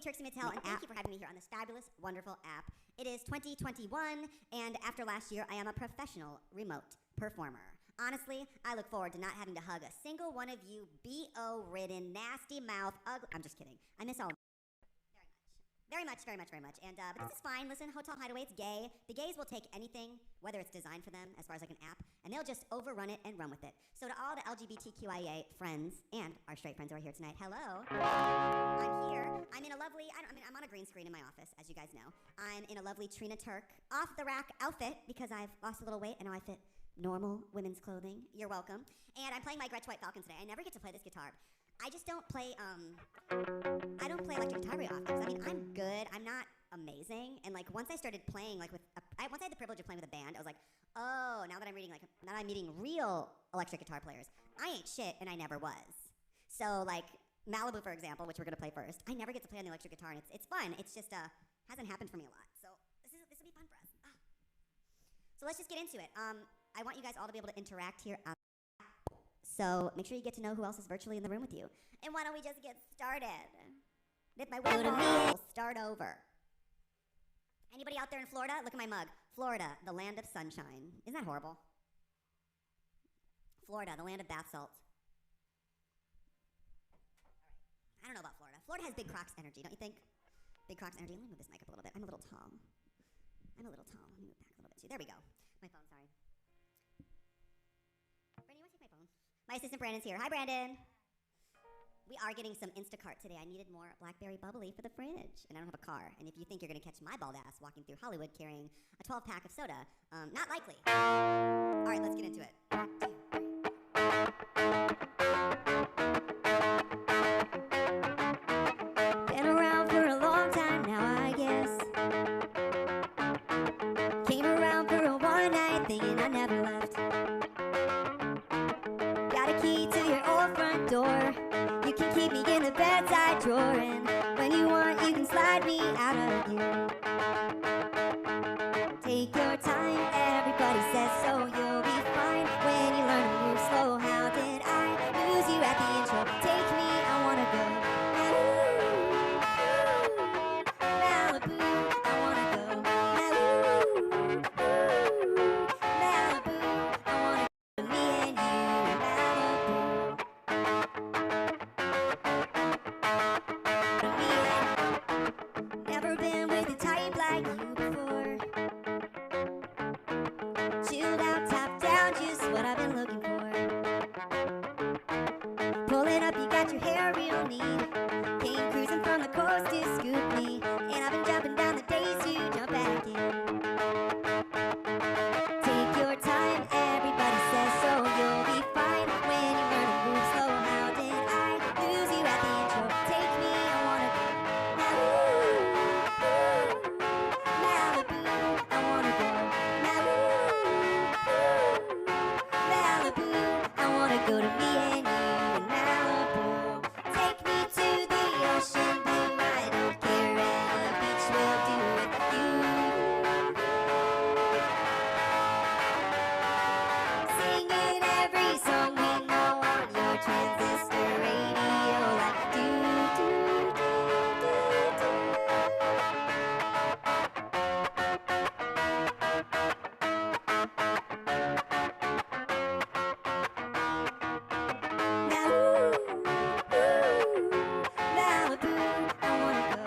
Trixie Mattel, and thank you for having me here on this fabulous, wonderful app. It is 2021, and after last year, I am a professional remote performer. Honestly, I look forward to not having to hug a single one of you BO-ridden, nasty mouth, ugly. I'm just kidding. I miss all of you very much. And but this is fine. Listen, HotelHideaway, it's gay. The gays will take anything, whether it's designed for them, as far as like an app, and they'll just overrun it and run with it. So to all the LGBTQIA friends and our straight friends who are here tonight, hello. I'm here. I'm in a lovely. I'm on a green screen in my office, as you guys know. I'm in a lovely Trina Turk off the rack outfit because I've lost a little weight and now I fit normal women's clothing. You're welcome. And I'm playing my Gretsch White Falcon today. I never get to play this guitar. I just don't play, I don't play electric guitar very often, because I mean, I'm good, I'm not amazing, and like, once I started playing, like, once I had the privilege of playing with a band, I was like, oh, now that I'm meeting real electric guitar players, I ain't shit, and I never was. So, like, Malibu, for example, which we're gonna play first, I never get to play on the electric guitar, and it's fun, it's just, hasn't happened for me a lot, so this will be fun for us. So let's just get into it. I want you guys all to be able to interact here on so make sure you get to know who else is virtually in the room with you. And why don't we just get started? With my wonderful start over. Anybody out there in Florida? Look at my mug. Florida, the land of sunshine. Isn't that horrible? Florida, the land of bath salts. I don't know about Florida. Florida has big Crocs energy, don't you think? Big Crocs energy. Let me move this mic up a little bit. I'm a little tall. Let me move back a little bit too. There we go. My phone, sorry. Brandon, you want to take my phone? My assistant Brandon's here. Hi, Brandon. We are getting some Instacart today. I needed more blackberry bubbly for the fridge, and I don't have a car. And if you think you're going to catch my bald ass walking through Hollywood carrying a 12-pack of soda, not likely. All right, let's get into it. 1, 2, 3. Been around for a long time now, I guess. Came around for a one-night thing and I never left. Got a key to your old front door. You can keep me in the bedside drawer, and when you want, you can slide me out again. Take your time, everybody says so. You'll be fine when you learn to move slow. How did I lose you at the intro? Take me, I wanna go. Malibu, I wanna go. Malibu, I wanna go. Me and you, Malibu. Never been with a type like you before. Chilled out, top down, just what I've been looking for. Pulling up, you got your hair real neat. Came cruising from the coast to scoop me, and I've been jumping down the days you jump back in. Take your time, everybody says so. You'll be fine when you learn to move slow. How did I lose you at the intro? Take me, I wanna go. Malibu, I wanna go. Malibu, I wanna go to me and you in Malibu. Take me to the ocean blue. I don't care, any beach will do with you. Singing every song we know on your transistor radio, like do do do do do. Malibu, I wanna go.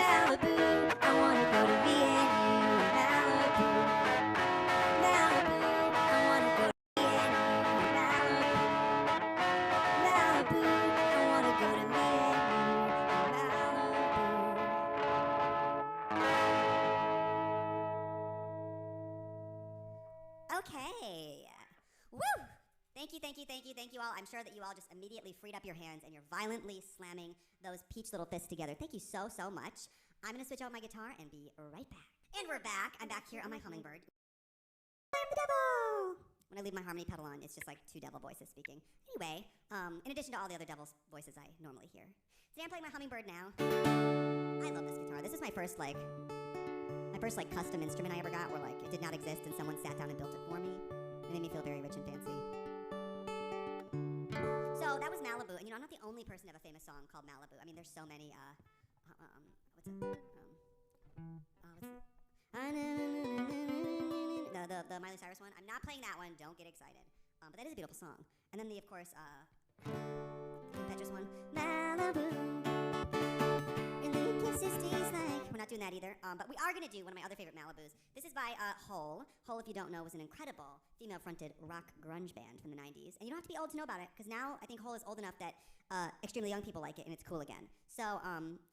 Malibu, I wanna go to me and you. Malibu, I wanna go to me and you. Malibu, I wanna go to me and you. Okay. Woo! Thank you all. I'm sure that you all just immediately freed up your hands and you're violently slamming those peach little fists together. Thank you so much. I'm gonna switch out my guitar and be right back. And we're back. I'm back here on my hummingbird. I'm the devil! When I leave my harmony pedal on, it's just like two devil voices speaking. Anyway, in addition to all the other devil's voices I normally hear. Today I'm playing my hummingbird now. I love this guitar. This is my first custom instrument I ever got where like it did not exist and someone sat down and built it for me. It made me feel very rich and fancy. So that was Malibu, and you know, I'm not the only person of a famous song called Malibu. I mean, there's so many. What's it? What's it? The Miley Cyrus one. I'm not playing that one. Don't get excited. But that is a beautiful song. And then the, of course, Petra's one. Malibu. Really kisses taste like. We're not doing that either. But we are going to do one of my other favorite Malibus. This is by Hole. Hole, if you don't know, was an incredible female-fronted rock grunge band from the 90s. And you don't have to be old to know about it, because now I think Hole is old enough that extremely young people like it, and it's cool again. So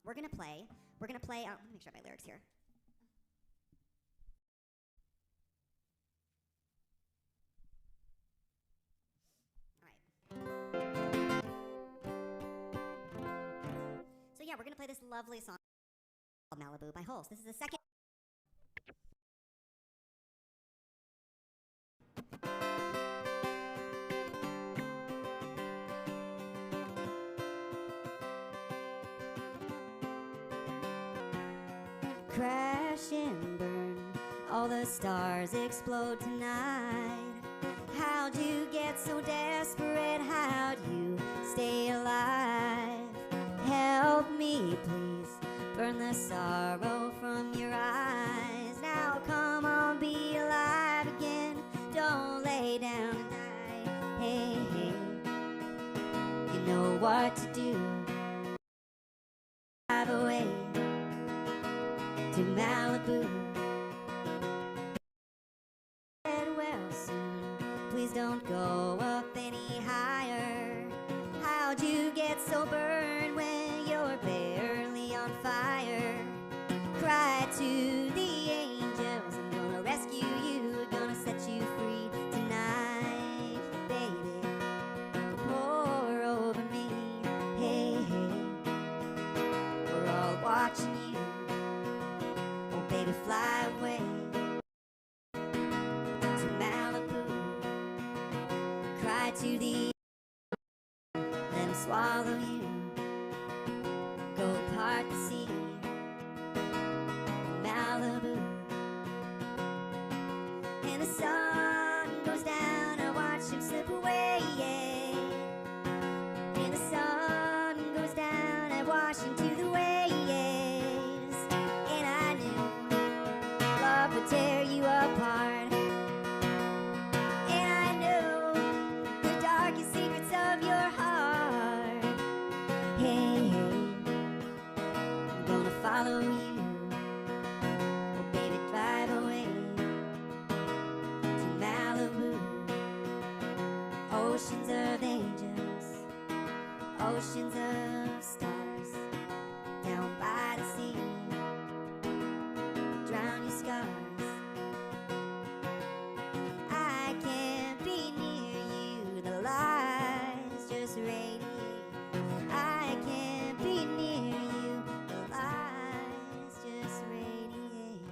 we're going to play. Let me make sure I have my lyrics here. So yeah, we're going to play this lovely song called Malibu by Holes. This is the second. Crash and burn, all the stars explode tonight. How'd you get so desperate? How'd you stay alive? Help me, please, burn the sorrow from your eyes. Now come on, be alive again. Don't lay down and die. Hey, hey, you know what to do. Drive away to Malibu. Get well soon. Please don't go up any higher. How'd you get so burned when you're barely on fire? Cry to the angels, I'm gonna rescue you, gonna set you free tonight, baby. Pour over me, hey, hey. We're all watching you, oh baby, fly away to Malibu. Cry to the let them swallow you. Go part the sea, Malibu. And the sun goes down, I watch him slip away, yeah. And the sun goes down, I watch him to the waves. And I knew love would tear you apart. And I knew the darkest secrets of your heart. Hey, I'm gonna follow you. Oh, baby, drive away to Malibu. Oceans of angels, oceans of stars, down by the sea. Drown your scars. I can't be near you. The lies just radiate. I can't be near you. The lies just radiate.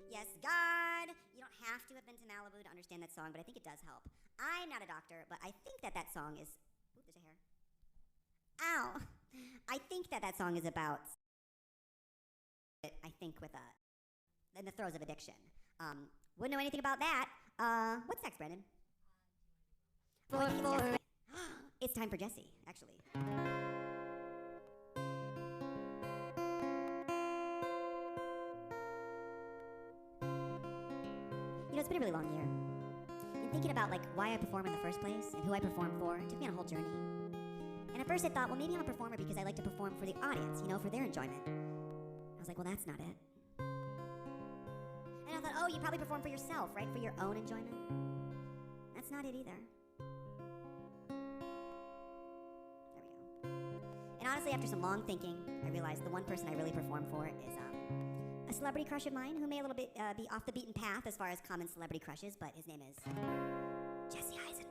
Yes, God, you don't have to have been to Malibu to understand that song, but I think it does help. I'm not a doctor, but I think that song is. Ooh, there's a hair. Ow! I think that song is about. I think with in the throes of addiction. Wouldn't know anything about that. What's next, Brandon? It's time for Jesse, actually. You know, it's been a really long year. And thinking about like why I perform in the first place and who I perform for, it took me on a whole journey. And at first I thought, well, maybe I'm a performer because I like to perform for the audience, you know, for their enjoyment. I was like, well, that's not it. And I thought, oh, you probably perform for yourself, right? For your own enjoyment. That's not it either. There we go. And honestly, after some long thinking, I realized the one person I really perform for is a celebrity crush of mine who may a little bit be off the beaten path as far as common celebrity crushes, but his name is Jesse Eisenberg.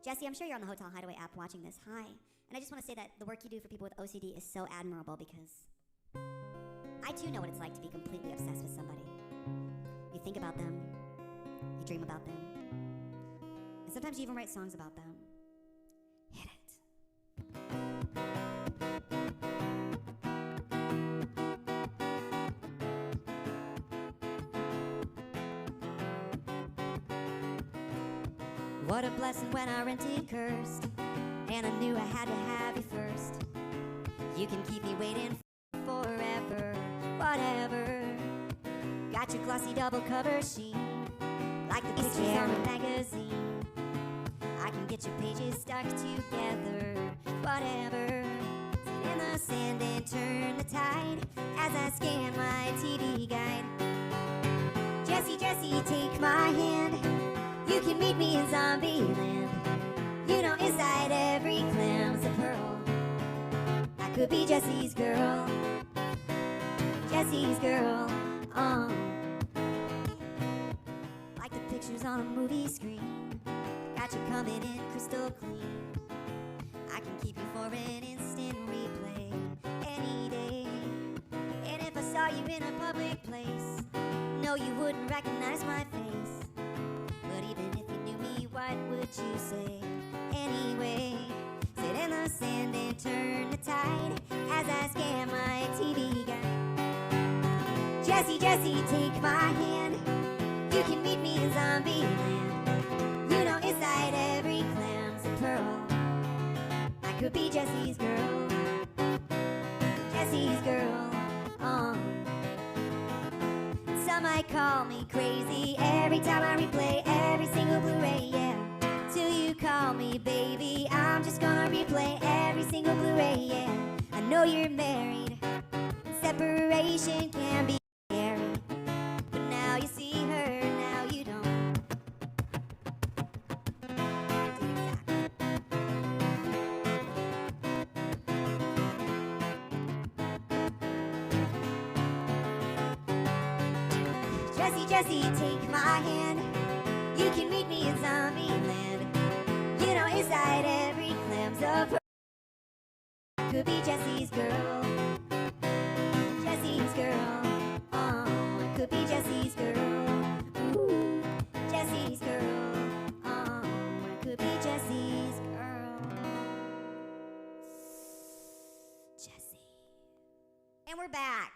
Jesse, I'm sure you're on the HotelHideaway app watching this. Hi. And I just want to say that the work you do for people with OCD is so admirable because I too know what it's like to be completely obsessed with somebody. You think about them, you dream about them, and sometimes you even write songs about them. Hit it. What a blessing when our renting cursed, and I knew I had to have you first. You can keep me waiting forever, whatever. Got your glossy double cover sheet, like the pictures on a magazine. I can get your pages stuck together, whatever. Sit in the sand and turn the tide as I scan my TV guide. Jessie, Jessie, take my hand. You can meet me in zombie land. You know inside every clam's a pearl. I could be Jessie's girl, Jessie's girl, like the pictures on a movie screen. Got you coming in crystal clean. I can keep you for an instant replay any day. And if I saw you in a public place, no, you wouldn't recognize my face. But even if you knew me, what would you say? Anyway, sit in the sand and turn the tide as I scan my TV guide. Jessie, Jessie, take my hand. You can meet me in zombie land. You know inside every clam's a pearl. I could be Jessie's girl, Jessie's girl. Some might call me crazy every time I replay every single Blu-ray, yeah. Till you call me baby, I'm just gonna replay every single Blu-ray, yeah. I know you're married, separation can be scary, but now you see her, now you don't. Jessie, Jessie, take my hand. You can meet me in zombie land. You know inside every clam's a pearl. I could be Jessie's girl, Jessie's girl. I could be Jessie's girl. Ooh, Jessie's girl. I could be Jessie's girl. Jessie. And we're back.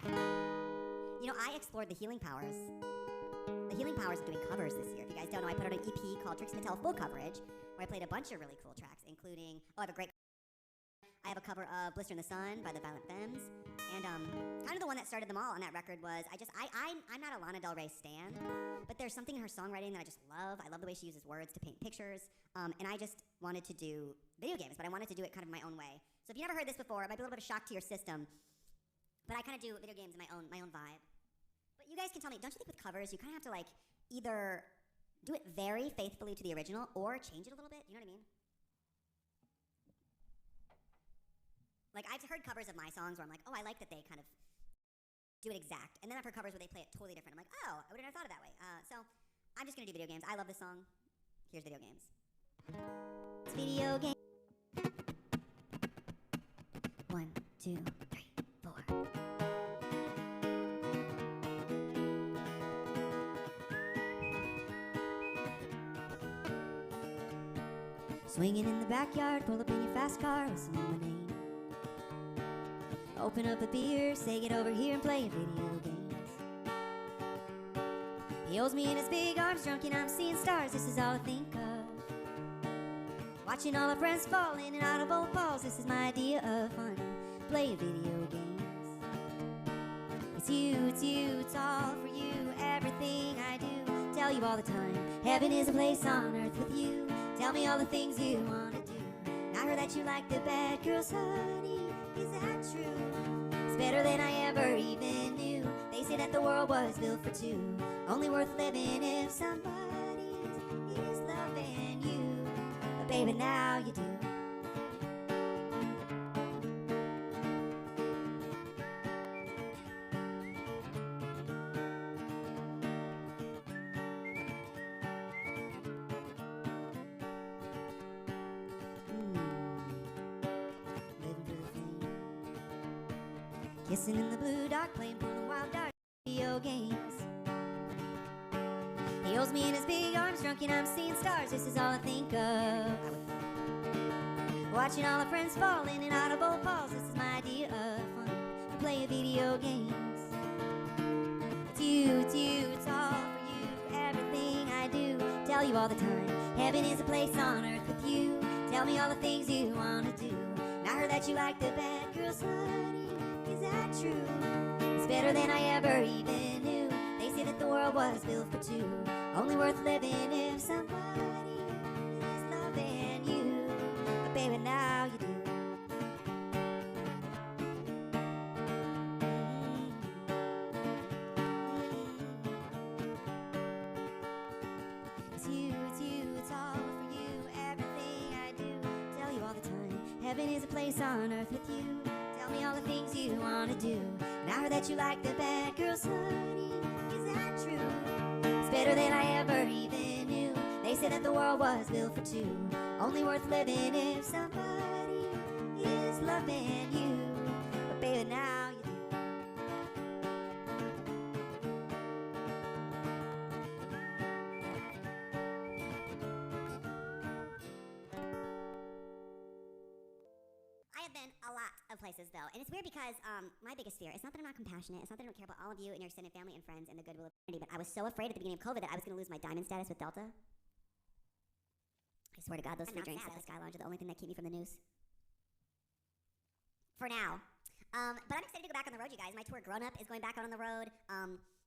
You know, I explored the healing powers. The healing powers of doing covers this year. If you guys don't know, I put out an EP called Trixie Mattel Full Coverage, where I played a bunch of really cool tracks, including, I have a cover of Blister in the Sun by the Violent Femmes, and kind of the one that started them all on that record was, I'm not a Lana Del Rey stan, but there's something in her songwriting that I just love. I love the way she uses words to paint pictures, and I just wanted to do video games, but I wanted to do it kind of my own way. So if you never heard this before, it might be a little bit of a shock to your system, but I kind of do video games in my own vibe. But you guys can tell me, don't you think with covers, you kind of have to like either do it very faithfully to the original or change it a little bit? You know what I mean? Like I've heard covers of my songs where I'm like, oh, I like that they kind of do it exact. And then I've heard covers where they play it totally different. I'm like, oh, I would have never thought of it that way. So I'm just going to do video games. I love this song. Here's video games. It's video game. 1, 2, 3, 4. Swinging in the backyard, pull up in your fast car, listen to my name. Open up a beer, say get over here and play video games. He holds me in his big arms, drunk and I'm seeing stars, this is all I think of. Watching all our friends fall in and out of old balls, this is my idea of fun. Play video games. It's you, it's all for you, everything I do. Tell you all the time, heaven is a place on earth with you. Tell me all the things you want to do. I heard that you like the bad girls, honey. Is that true? It's better than I ever even knew. They say that the world was built for two. Only worth living if somebody is loving you. But baby, now you do. Kissing in the blue dark, playing pool and wild darts, video games. He holds me in his big arms, drunk and I'm seeing stars, this is all I think of. Watching all our friends fall in and out of old balls, this is my idea of fun. We play video games. It's you, it's all for you, everything I do. Tell you all the time, Heaven is a place on earth with you. Tell me all the things you wanna do. And I heard that you like the bad girls, honey. Is that true? It's better than I ever even knew. They say that the world was built for two. Only worth living if somebody is loving you. But baby, now you do. It's all for you, everything I do. Tell you all the time, heaven is a place on earth with you. Tell me all the things you wanna do. And I heard that you like the bad girls, honey. Is that true? It's better than I ever even knew. They say that the world was built for two. Only worth living if somebody is loving you. But baby, now you do. I have been a lot of places though, and it's weird because my biggest fear is not that I'm not compassionate, it's not that I don't care about all of you and your extended family and friends and the goodwill of humanity, but I was so afraid at the beginning of COVID that I was going to lose my diamond status with Delta. I swear to God, those free drinks at the Sky Lounge are the only thing that keep me from the news. For now. But I'm excited to go back on the road, you guys. My tour Grown Up is going back out on the road.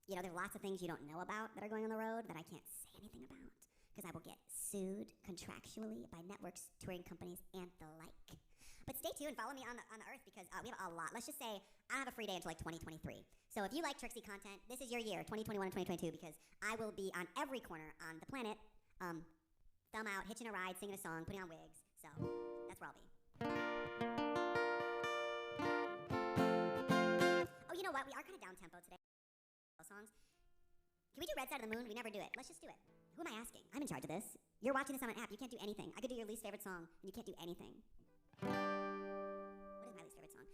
You know, there are lots of things you don't know about that are going on the road that I can't say anything about because I will get sued contractually by networks, touring companies, and the like. But stay tuned, follow me on the earth because we have a lot. Let's just say I have a free day until like 2023. So if you like Trixie content, this is your year, 2021 and 2022, because I will be on every corner on the planet, thumb out, hitching a ride, singing a song, putting on wigs. So that's where I'll be. Oh, you know what? We are kind of down-tempo today. Songs. Can we do Red Side of the Moon? We never do it. Let's just do it. Who am I asking? I'm in charge of this. You're watching this on an app. You can't do anything. I could do your least favorite song, and you can't do anything. What is my least favorite song?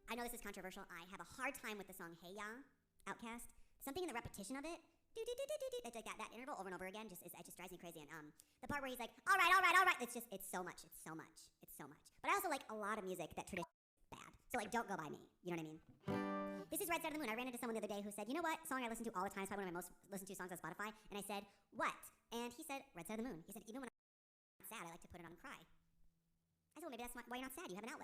I know this is controversial. I have a hard time with the song Hey Ya, Outkast. Something in the repetition of it. It's like that interval over and over again. It just drives me crazy. And the part where he's like, all right. It's so much. But I also like a lot of music that traditionally is bad. So like, don't go by me. You know what I mean? This is Red Side of the Moon. I ran into someone the other day who said, you know what song I listen to all the time? It's probably one of my most listened to songs on Spotify. And I said, what? And he said, Red Side of the Moon. He said, even when I'm sad, I like to put it on and cry. I said, well, maybe that's why you're not sad. You have an outlet.